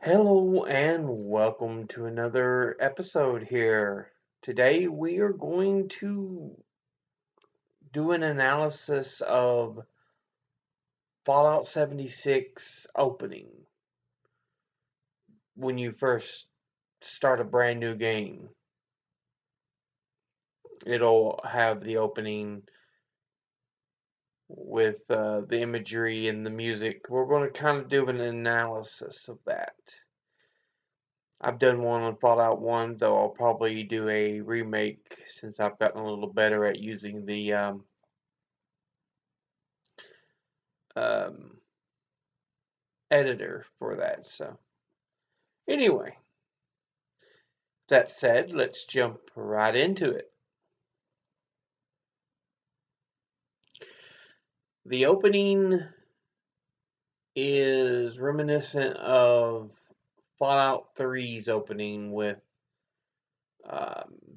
Hello and welcome to another episode here. Today we are going to do an analysis of Fallout 76 opening when you first start a brand new game. It'll have the opening with the imagery and the music. We're going to kind of do an analysis of that. I've done one on Fallout 1, though I'll probably do a remake since I've gotten a little better at using the um, editor for that. So, anyway, that said, let's jump right into it. The opening is reminiscent of Fallout 3's opening with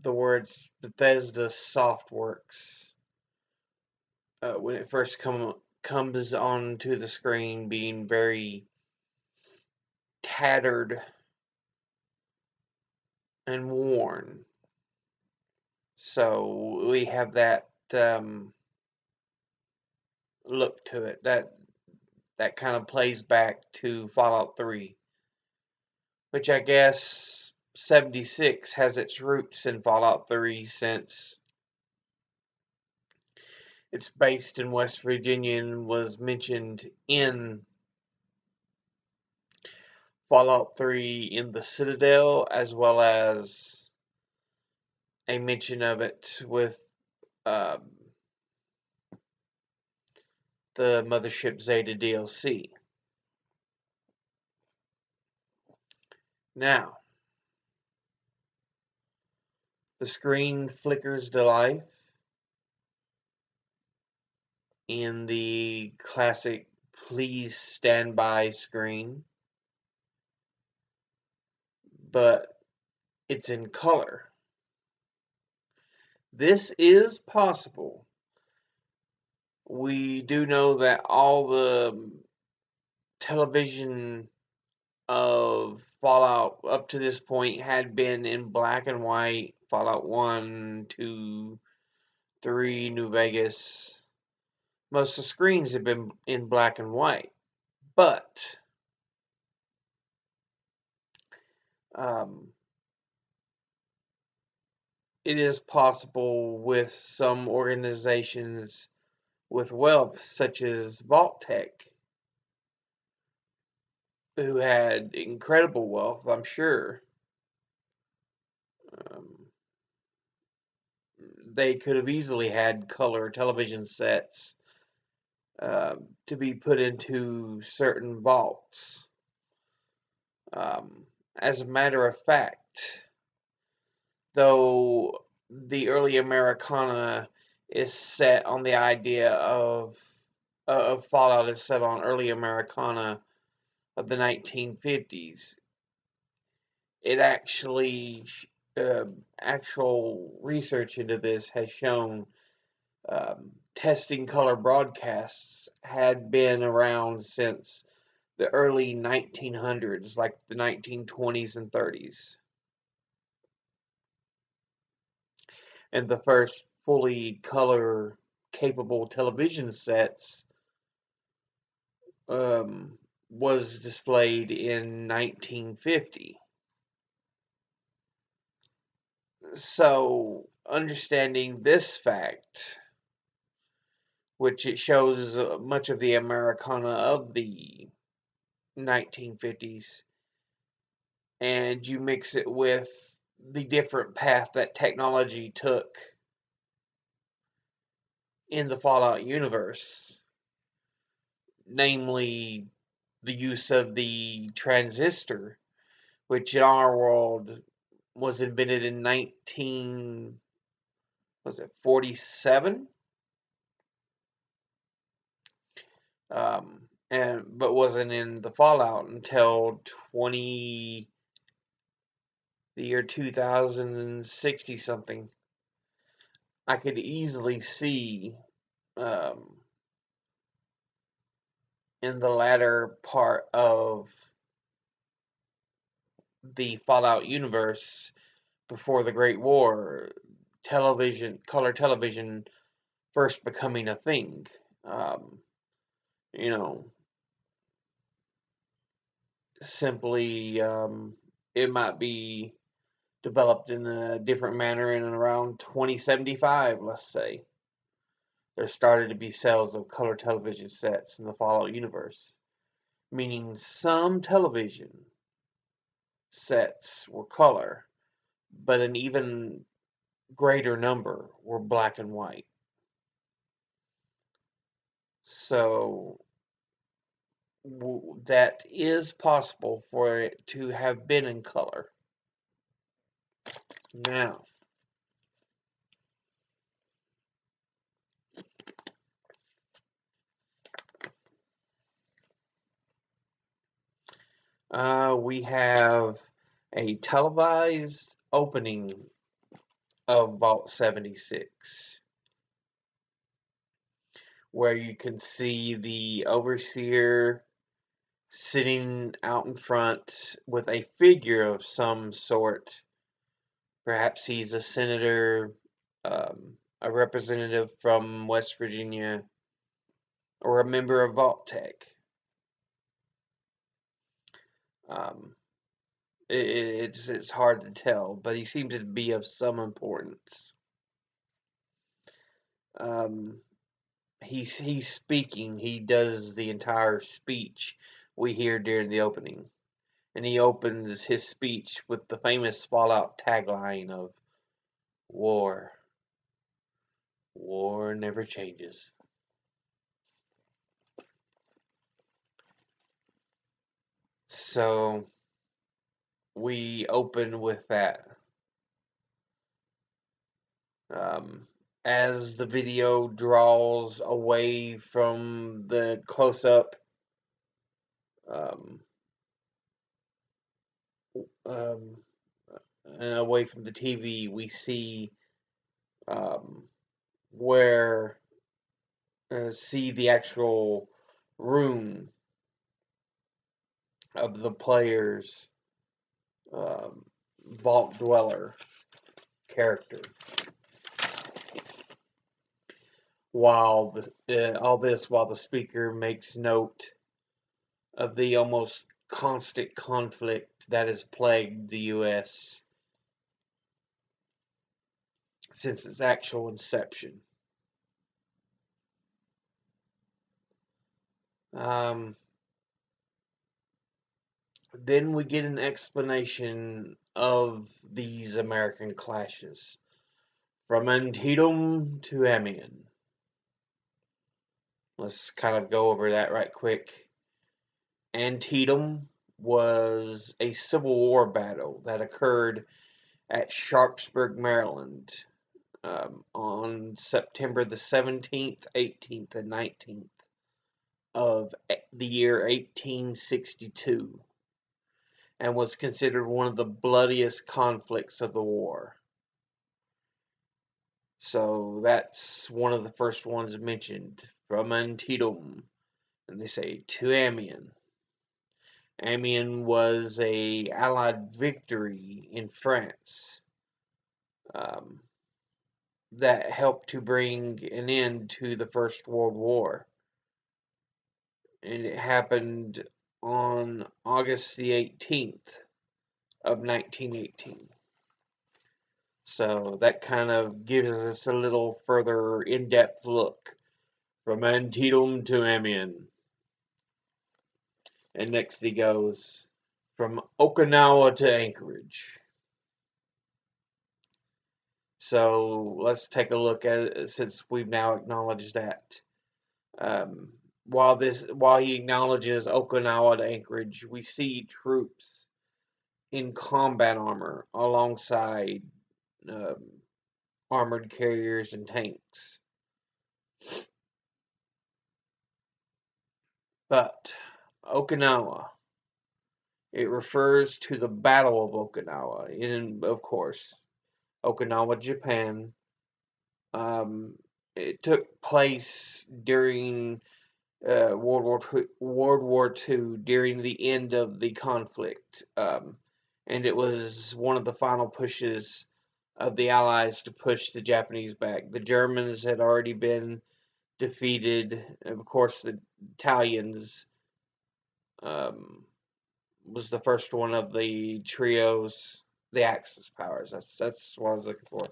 the words Bethesda Softworks when it first comes onto the screen, being very tattered and worn. So we have that look to it. That kind of plays back to Fallout 3, which I guess 76 has its roots in Fallout 3 since it's based in West Virginia and was mentioned in Fallout 3 in the Citadel, as well as a mention of it with um, the Mothership Zeta DLC. Now, the screen flickers to life in the classic please stand by screen, but it's in color. This is possible. We do know that all the television of Fallout up to this point had been in black and white. Fallout 1, 2, 3, New Vegas. Most of the screens have been in black and white. But um, it is possible with some organizations with wealth, such as vault-tec, who had incredible wealth, I'm sure. Um, they could have easily had color television sets to be put into certain vaults. As a matter of fact, though the early Americana is set on the idea of Fallout is set on early Americana of the 1950s. It actually uh, actual research into this has shown testing color broadcasts had been around since the early 1900s, like the 1920s and 30s. And the first fully color capable television sets was displayed in 1950. So, understanding this fact, which it shows is much of the Americana of the 1950s, and you mix it with the different path that technology took in the Fallout universe, namely the use of the transistor, which in our world was invented in 19 was it 47, and but wasn't in the Fallout until 20 the year 2060 something. I could easily see um, in the latter part of the Fallout universe before the Great War, color television first becoming a thing. Um, you know, simply it might be developed in a different manner in around 2075, let's say. There started to be sales of color television sets in the Fallout universe, meaning some television sets were color, but an even greater number were black and white. So that is possible for it to have been in color. Now, we have a televised opening of Vault 76, where you can see the overseer sitting out in front with a figure of some sort. Perhaps he's a senator, a representative from West Virginia, or a member of vault-tec. Um, it's hard to tell, but he seems to be of some importance. Um, he's speaking. He does the entire speech we hear during the opening, and he opens his speech with the famous Fallout tagline of "War, war never changes." So we open with that. Um, as the video draws away from the close-up, um, um, and away from the TV, we see um, where see the actual room of the player's um, vault dweller character. While while the speaker makes note of the almost constant conflict that has plagued the U.S. since its actual inception. Um, then we get an explanation of these American clashes, from Antietam to Amiens. Let's kind of go over that right quick. Antietam was a Civil War battle that occurred at Sharpsburg, Maryland, on September the 17th, 18th, and 19th of the year 1862, and was considered one of the bloodiest conflicts of the war. So that's one of the first ones mentioned, from Antietam, and they say to Amiens. Amiens was a Allied victory in France um, that helped to bring an end to the First World War, and it happened on August the 18th of 1918. So that kind of gives us a little further in-depth look from Antietam to Amiens. And next he goes from Okinawa to Anchorage. So let's take a look at it, since we've now acknowledged that. Um, while he acknowledges Okinawa to Anchorage, we see troops in combat armor alongside um, armored carriers and tanks. But Okinawa, it refers to the Battle of Okinawa, in, of course, Okinawa, Japan. It took place during World War II, during the end of the conflict, and it was one of the final pushes of the Allies to push the Japanese back. The Germans had already been defeated. Of course, the Italians um, was the first one of the trios, the Axis powers. That's what I was looking for.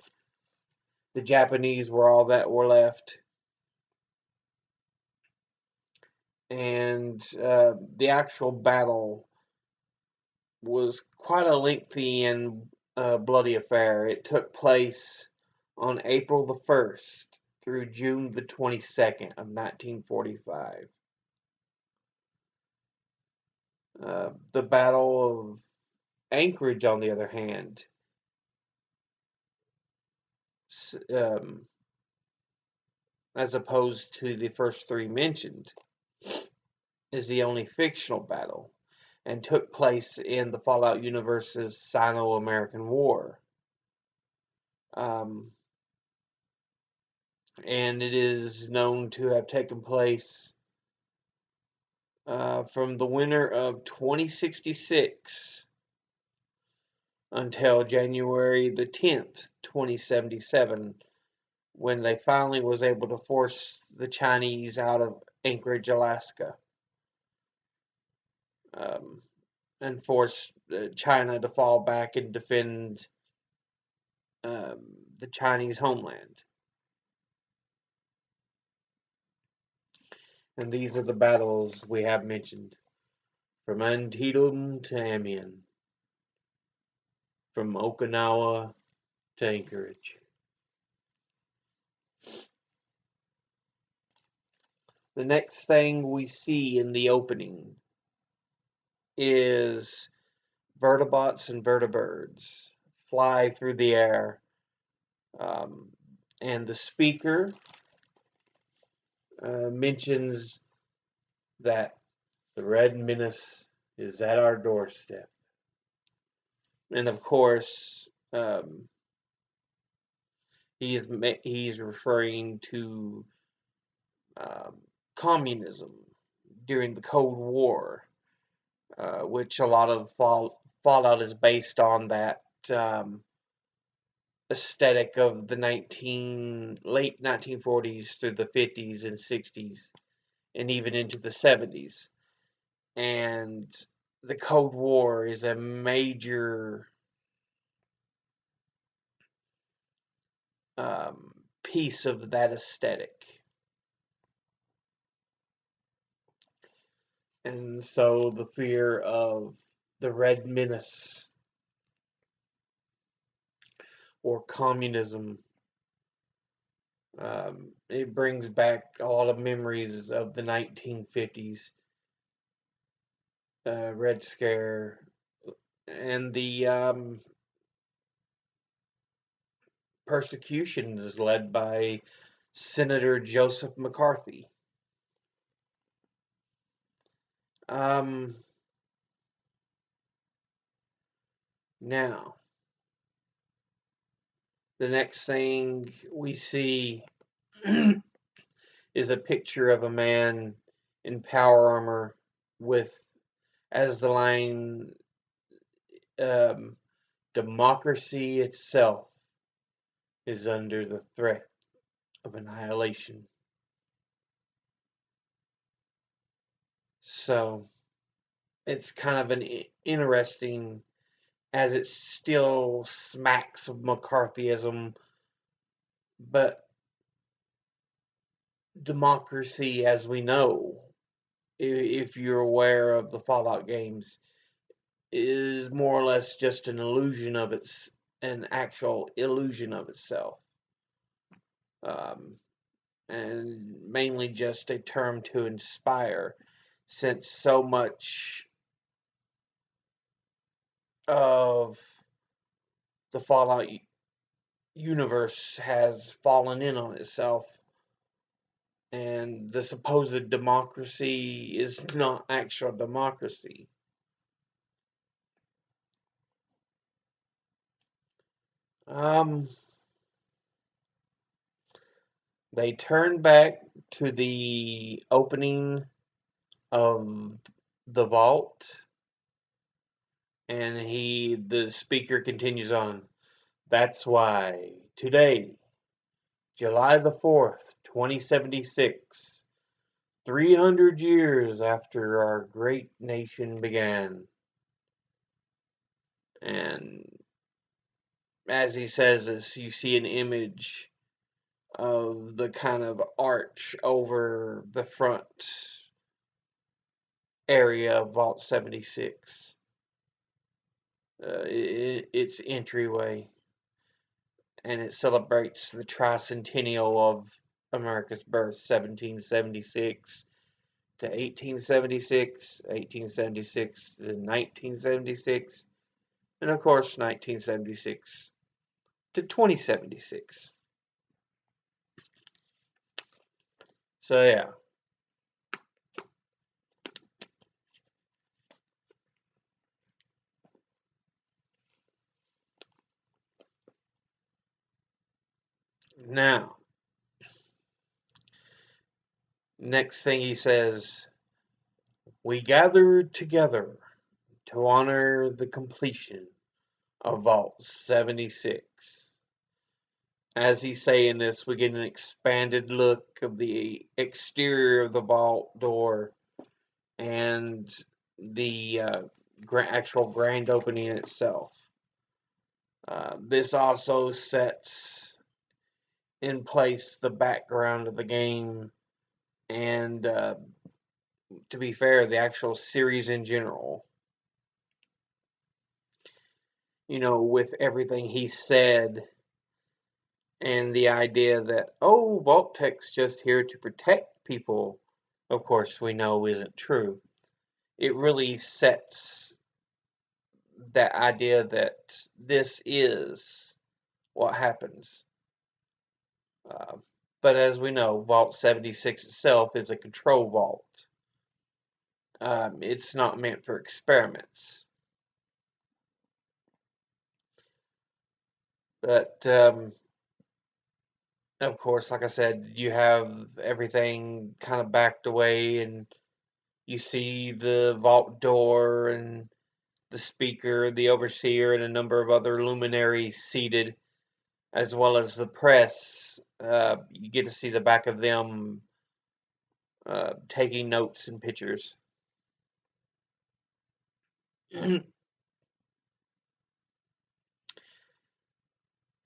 The Japanese were all that were left, and the actual battle was quite a lengthy and bloody affair. It took place on April the 1st through June the 22nd of 1945. The Battle of Anchorage, on the other hand, um, as opposed to the first three mentioned, is the only fictional battle and took place in the Fallout universe's Sino-American War. Um, and it is known to have taken place from the winter of 2066 until January the 10th, 2077, when they finally was able to force the Chinese out of Anchorage, Alaska, um, and force China to fall back and defend um, the Chinese homeland. And these are the battles we have mentioned, from Antietam to Amiens, from Okinawa to Anchorage. The next thing we see in the opening is vertebrates and vertibirds fly through the air. Um, and the speaker mentions that the Red Menace is at our doorstep. And of course, he's referring to um, communism during the Cold War, which a lot of Fallout is based on that aesthetic of the late 1940s through the 50s and 60s and even into the 70s. And the Cold War is a major piece of that aesthetic. And so the fear of the Red Menace or communism, it brings back a lot of memories of the 1950s Red Scare and the persecutions led by Senator Joseph McCarthy. Now, the next thing we see is a picture of a man in power armor with, as the line, democracy itself is under the threat of annihilation. So it's kind of an interesting, as it still smacks of McCarthyism, but democracy, as we know, if you're aware of the Fallout games, is more or less just an actual illusion of itself, um, and mainly just a term to inspire, since so much of the Fallout universe has fallen in on itself, and the supposed democracy is not actual democracy. Um, they turn back to the opening of the vault, And the speaker continues on. That's why today, July the 4th, 2076, 300 years after our great nation began. And as he says this, you see an image of the kind of arch over the front area of Vault 76. Its entryway, and it celebrates the tricentennial of America's birth, 1776 to 1876, 1876 to 1976, and of course 1976 to 2076. So yeah. Now, next thing he says, we gathered together to honor the completion of Vault 76. As he's saying this, we get an expanded look of the exterior of the vault door and the actual grand opening itself. This also sets in place the background of the game and, to be fair, the actual series in general. You know, with everything he said and the idea that, oh, vault-tec's just here to protect people, of course, we know isn't true. It really sets that idea that this is what happens. Uh, but as we know, Vault 76 itself is a control vault. It's not meant for experiments. But, of course, like I said, you have everything kind of backed away, and you see the vault door and the speaker, the overseer, and a number of other luminaries seated, as well as the press. You get to see the back of them taking notes and pictures.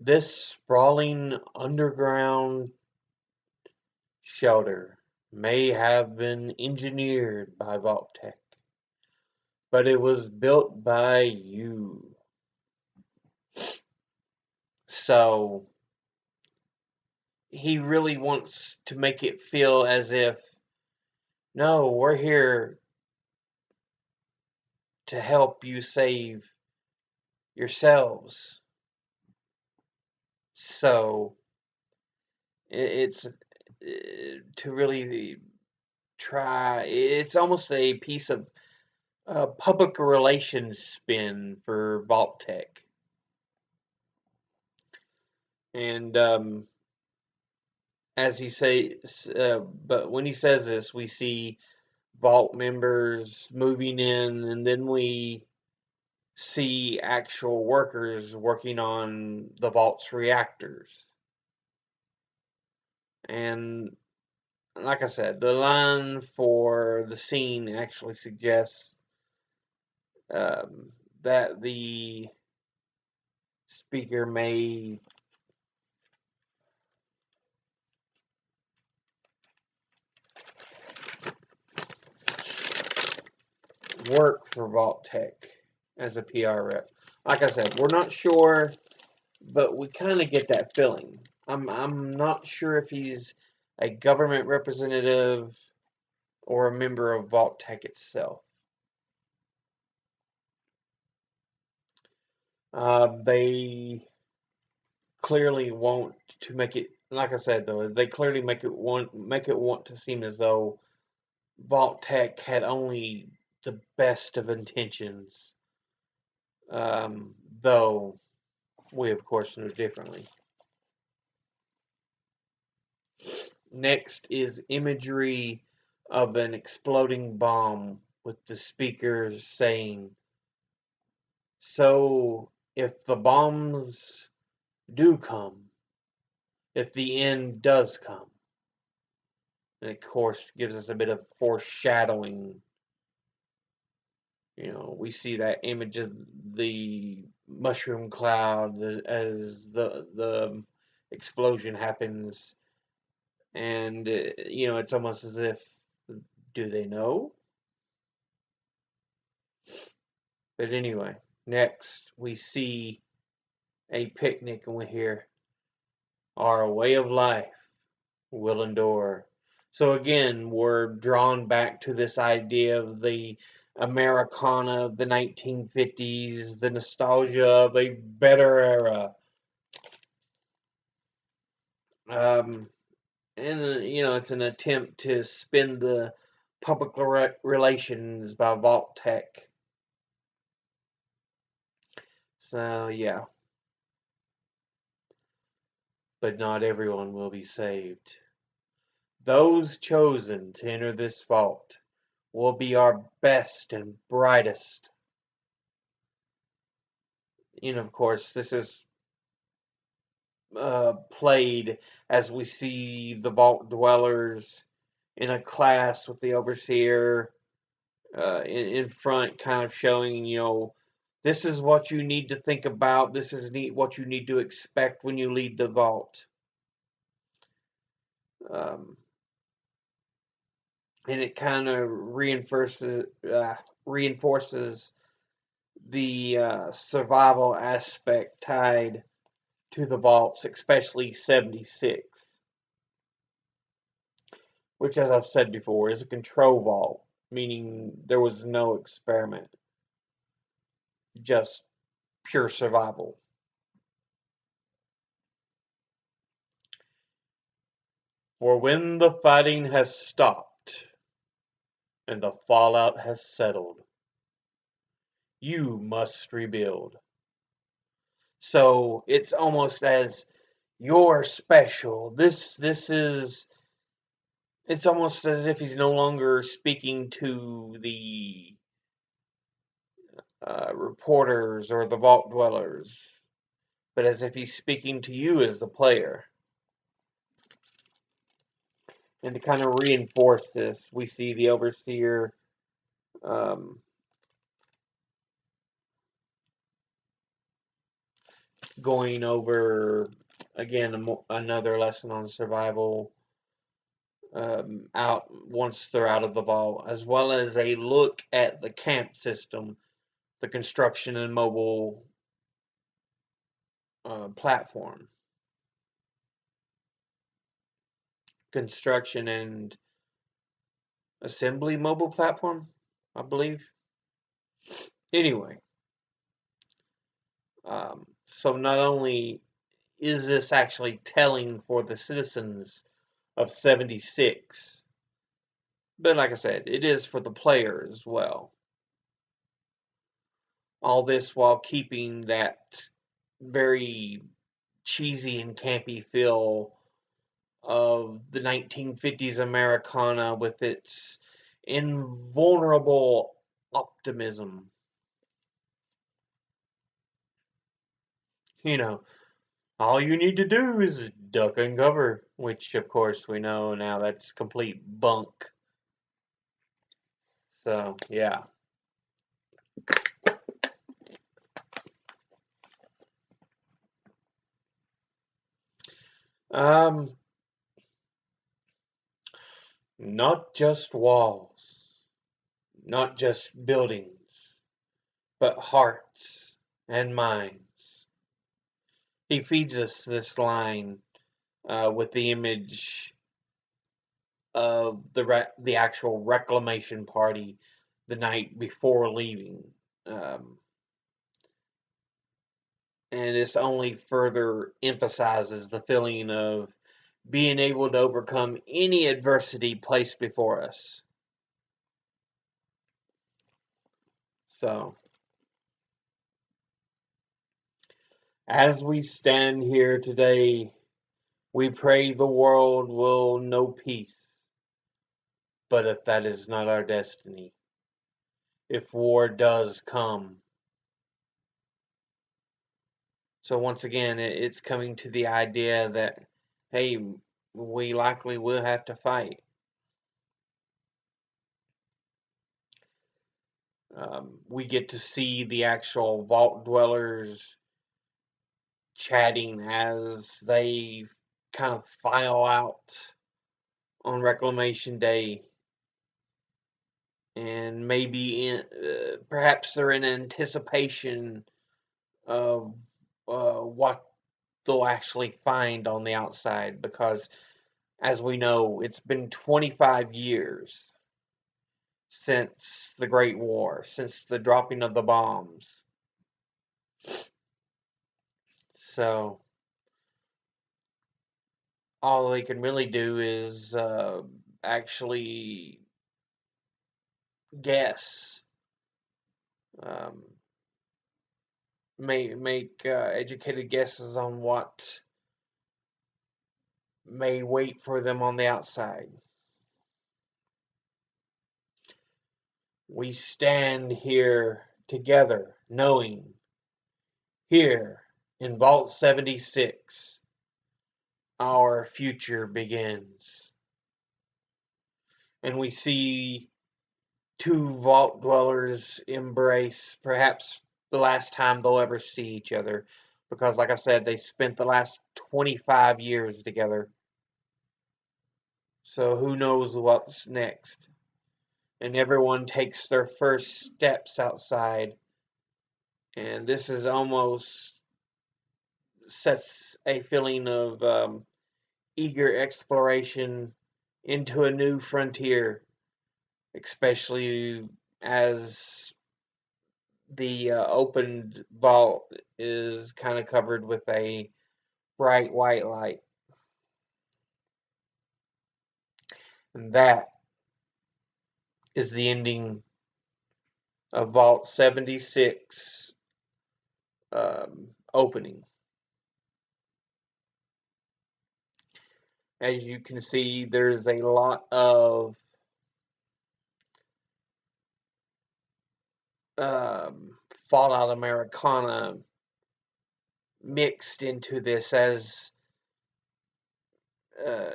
This sprawling underground shelter may have been engineered by vault-tec, but it was built by you. So he really wants to make it feel as if, no, we're here to help you save yourselves. So it's to really try. It's almost a piece of public relations spin for vault-tec. And as he says, but when he says this, we see vault members moving in, and then we see actual workers working on the vault's reactors. And like I said, the line for the scene actually suggests that the speaker may work for vault-tec as a PR rep. Like I said, we're not sure, but we kind of get that feeling. I'm not sure if he's a government representative or a member of vault-tec itself. They clearly want to make it, like I said though, they clearly make it want to seem as though vault-tec had only the best of intentions, though we of course know differently. Next is imagery of an exploding bomb with the speakers saying, So if the bombs do come, if the end does come, and of course gives us a bit of foreshadowing. We see that image of the mushroom cloud as the explosion happens, and it's almost as if, do they know? But anyway, next we see a picnic, and we hear, "Our way of life will endure." So again, we're drawn back to this idea of the Americana of the 1950s, the nostalgia of a better era. Um, and it's an attempt to spin the public relations by vault-tec. So yeah, but not everyone will be saved. Those chosen to enter this vault will be our best and brightest. Of course, this is played as we see the vault dwellers in a class with the overseer in front, kind of showing, this is what you need to think about. This is what you need to expect when you lead the vault. Um, and it kind of reinforces the survival aspect tied to the vaults, especially 76, which, as I've said before, is a control vault, meaning there was no experiment, just pure survival. For when the fighting has stopped and the fallout has settled, you must rebuild. So it's almost as you're special. This is, it's almost as if he's no longer speaking to the reporters or the vault dwellers, but as if he's speaking to you as a player. And to kind of reinforce this, we see the overseer um, going over again another lesson on survival out once they're out of the vault, as well as a look at the camp system, the construction and mobile platform, construction and assembly mobile platform, I believe. Anyway, so not only is this actually telling for the citizens of 76, but like I said, it is for the player as well. All this while keeping that very cheesy and campy feel of the 1950s Americana with its invulnerable optimism. You know, all you need to do is duck and cover, which of course we know now that's complete bunk. So, yeah. Um, not just walls, not just buildings, but hearts and minds. He feeds us this line with the image of the actual reclamation party the night before leaving. Um, and this only further emphasizes the feeling of being able to overcome any adversity placed before us. So, as we stand here today, we pray the world will know peace. But if that is not our destiny, if war does come, So once again, it's coming to the idea that, hey, we likely will have to fight. We get to see the actual vault dwellers chatting as they kind of file out on Reclamation Day, and maybe perhaps they're in anticipation of what they'll actually find on the outside, because as we know, it's been 25 years since the Great War, since the dropping of the bombs. So all they can really do is actually guess, um, make educated guesses on what may wait for them on the outside. We stand here together, knowing here in Vault 76, our future begins. And we see two vault dwellers embrace, perhaps the last time they'll ever see each other, because like I said, they spent the last 25 years together. So who knows what's next. And everyone takes their first steps outside, and this is almost sets a feeling of eager exploration into a new frontier, especially as the opened vault is kind of covered with a bright white light. And that is the ending of Vault 76 opening. As you can see, there's a lot of Fallout Americana mixed into this, as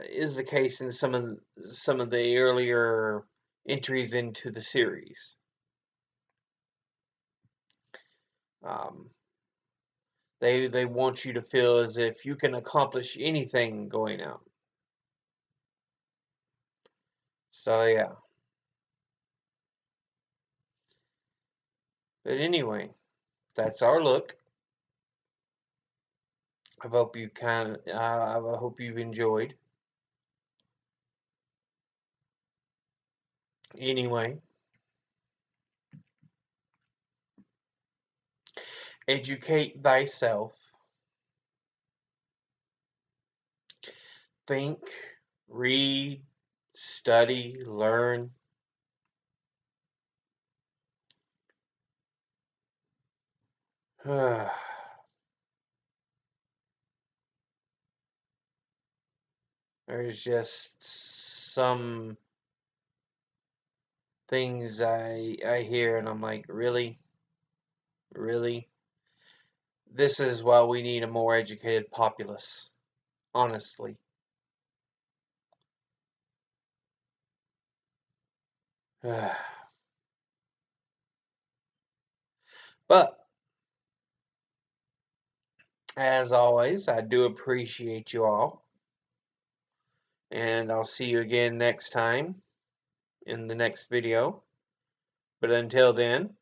is the case in some of the earlier entries into the series. Um, they want you to feel as if you can accomplish anything going out. So yeah. But anyway, that's our look. I hope you I hope you've enjoyed. Anyway, educate thyself. Think, read, study, learn. There's just some things I hear and I'm like, really? Really? This is why we need a more educated populace, honestly. But as always, I do appreciate you all, and I'll see you again next time in the next video. But until then,